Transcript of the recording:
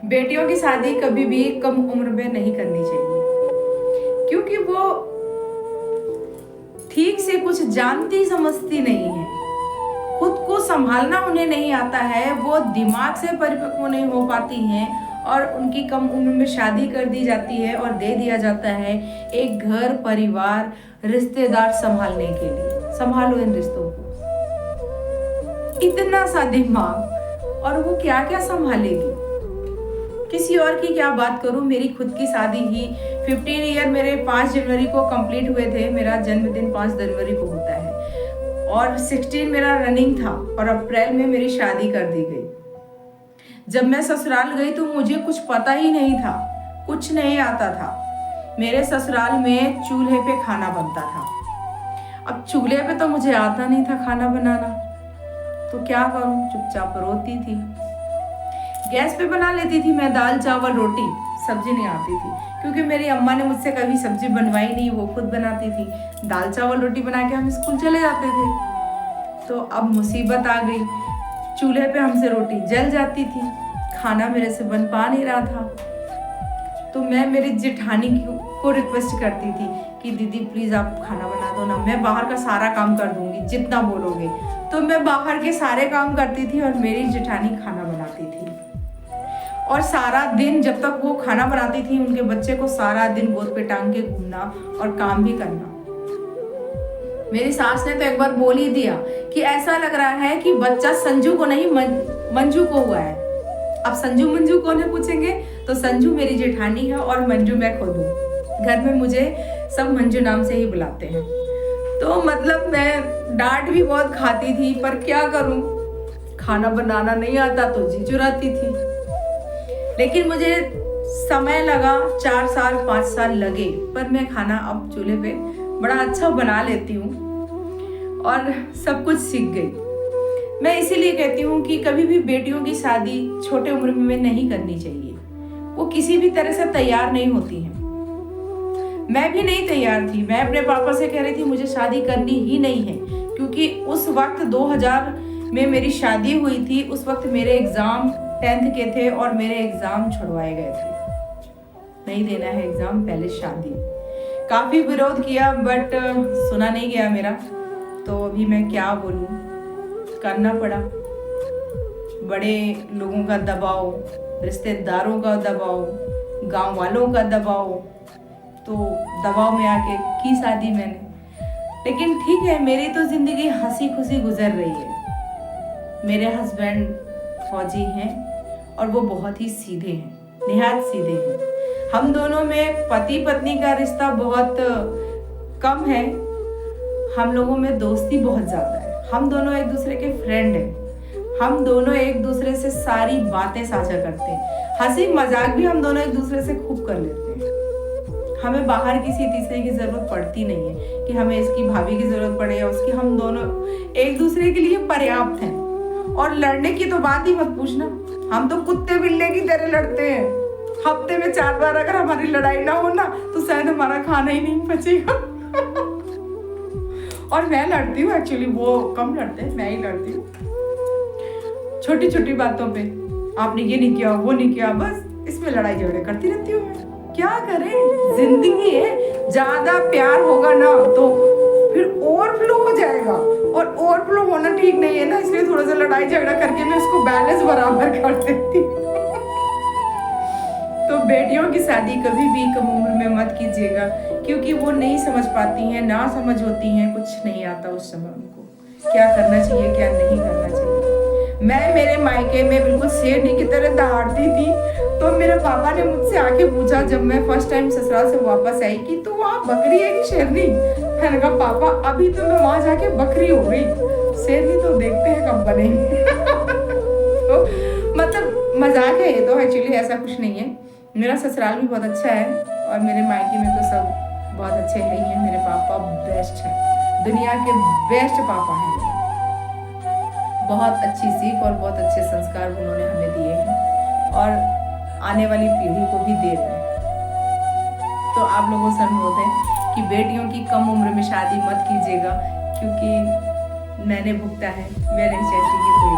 बेटियों की शादी कभी भी कम उम्र में नहीं करनी चाहिए, क्योंकि वो ठीक से कुछ जानती समझती नहीं है, खुद को संभालना उन्हें नहीं आता है, वो दिमाग से परिपक्व नहीं हो पाती हैं और उनकी कम उम्र में शादी कर दी जाती है और दे दिया जाता है एक घर परिवार रिश्तेदार संभालने के लिए। संभालो इन रिश्तों को, इतना सा दिमाग, और वो क्या क्या संभालेगी। किसी और की क्या बात करूं, मेरी खुद की शादी ही 15 ईयर मेरे 5 जनवरी को कंप्लीट हुए थे। मेरा जन्मदिन 5 जनवरी को होता है और 16 मेरा रनिंग था और अप्रैल में मेरी शादी कर दी गई। जब मैं ससुराल गई तो मुझे कुछ पता ही नहीं था, कुछ नहीं आता था। मेरे ससुराल में चूल्हे पे खाना बनता था। अब चूल्हे पे तो मुझे आता नहीं था खाना बनाना, तो क्या करूं, चुपचाप रोती थी। गैस पे बना लेती थी मैं दाल चावल रोटी, सब्जी नहीं आती थी क्योंकि मेरी अम्मा ने मुझसे कभी सब्जी बनवाई नहीं, वो खुद बनाती थी। दाल चावल रोटी बना के हम स्कूल चले जाते थे। तो अब मुसीबत आ गई, चूल्हे पे हमसे रोटी जल जाती थी, खाना मेरे से बन पा नहीं रहा था। तो मैं मेरी जेठानी को रिक्वेस्ट करती थी कि दीदी प्लीज़ आप खाना बना दो ना, मैं बाहर का सारा काम कर दूंगी जितना बोलोगे। तो मैं बाहर के सारे काम करती थी और मेरी जेठानी खाना बनाती थी। और सारा दिन जब तक वो खाना बनाती थी, उनके बच्चे को सारा दिन गोद पे टांग के घूमना और काम भी करना। मेरी सास ने तो एक बार बोल ही दिया कि ऐसा लग रहा है कि बच्चा संजू को नहीं मंजू को हुआ है। अब संजू मंजू कौन है पूछेंगे, तो संजू मेरी जेठानी है और मंजू मैं खुद हूँ। घर में मुझे सब मंजू नाम से ही बुलाते हैं। तो मतलब मैं डांट भी बहुत खाती थी, पर क्या करूँ, खाना बनाना नहीं आता तो जी चुराती थी। लेकिन मुझे समय लगा, 4 साल 5 साल लगे, पर मैं खाना अब चूल्हे पे बड़ा अच्छा बना लेती हूँ और सब कुछ सीख गई। मैं इसीलिए कहती हूँ कि कभी भी बेटियों की शादी छोटे उम्र में नहीं करनी चाहिए। वो किसी भी तरह से तैयार नहीं होती हैं। मैं भी नहीं तैयार थी। मैं अपने पापा से कह रही थी मुझे शादी करनी ही नहीं है, क्योंकि उस वक्त 2000 में मेरी शादी हुई थी। उस वक्त मेरे एग्जाम 10th के थे और मेरे एग्जाम छुड़वाए गए थे। नहीं देना है एग्जाम, पहले शादी। काफी विरोध किया बट सुना नहीं गया मेरा। तो अभी मैं क्या बोलूं, करना पड़ा। बड़े लोगों का दबाव, रिश्तेदारों का दबाव, गांव वालों का दबाव, तो दबाव में आके की शादी मैंने। लेकिन ठीक है, मेरी तो जिंदगी हंसी खुशी गुजर रही है। मेरे हस्बैंड फौजी हैं और वो बहुत ही सीधे हैं, निहायत सीधे हैं। हम दोनों में पति पत्नी का रिश्ता बहुत कम है, हम लोगों में दोस्ती बहुत ज्यादा है। हम दोनों एक दूसरे के फ्रेंड हैं। हम दोनों एक दूसरे से सारी बातें साझा करते हैं। हंसी मजाक भी हम दोनों एक दूसरे से खूब कर लेते हैं। हमें बाहर किसी तीसरे की जरूरत पड़ती नहीं है कि हमें इसकी भाभी की जरूरत पड़े या उसकी। हम दोनों एक दूसरे के लिए पर्याप्त हैं। और लड़ने की तो बात ही मत पूछना, हम तो कुत्ते बिल्ले की तरह लड़ते हैं। हफ्ते में 4 बार अगर हमारी लड़ाई ना हो ना, तो शायद हमारा खाना ही नहीं बचेगा। और मैं लड़ती हूँ एक्चुअली, वो कम लड़ते हैं, मैं ही लड़ती हूँ छोटी छोटी बातों पे। आपने ये नहीं किया, वो नहीं किया, बस इसमें लड़ाई झगड़े करती रहती हूँ मैं। क्या करें, जिंदगी है। ज्यादा प्यार होगा ना तो फिर ओवरफ्लो हो जाएगा, और ओवरफ्लो होना ठीक नहीं है ना, इसलिए थोड़ा सा लड़ाई झगड़ा करके मैं उसको बैलेंस बराबर कर देती हूँ। तो बेटियों की शादी कभी भी कम उम्र में मत कीजिएगा, क्योंकि वो नहीं समझ पाती हैं, ना समझ होती हैं, कुछ नहीं आता उस समय उनको क्या करना चाहिए क्या नहीं करना चाहिए। मैं मेरे मायके में बिल्कुल शेरनी की तरह दहाड़ती थी। तो मेरे पापा ने मुझसे आके पूछा जब मैं फर्स्ट टाइम ससुराल से वापस आई कि तू वहाँ बकरी है कि शेरनी। मैंने कहा पापा अभी तो मैं वहाँ जाके बकरी हो गई, शेरनी तो देखते हैं कब बनेंगे। तो मतलब मजाक है ये तो, एक्चुअली ऐसा कुछ नहीं है। मेरा ससुराल भी बहुत अच्छा है और मेरे मायके में तो सब बहुत अच्छे हैं ही हैं। मेरे पापा बेस्ट हैं, दुनिया के बेस्ट पापा हैं। बहुत अच्छी सीख और बहुत अच्छे संस्कार उन्होंने हमें दिए हैं और आने वाली पीढ़ी को भी दे रहे हैं। तो आप लोगों से अनुरोध है कि बेटियों की कम उम्र में शादी मत कीजिएगा, क्योंकि मैंने भुगता है, मैं नहीं चाहती कि कोई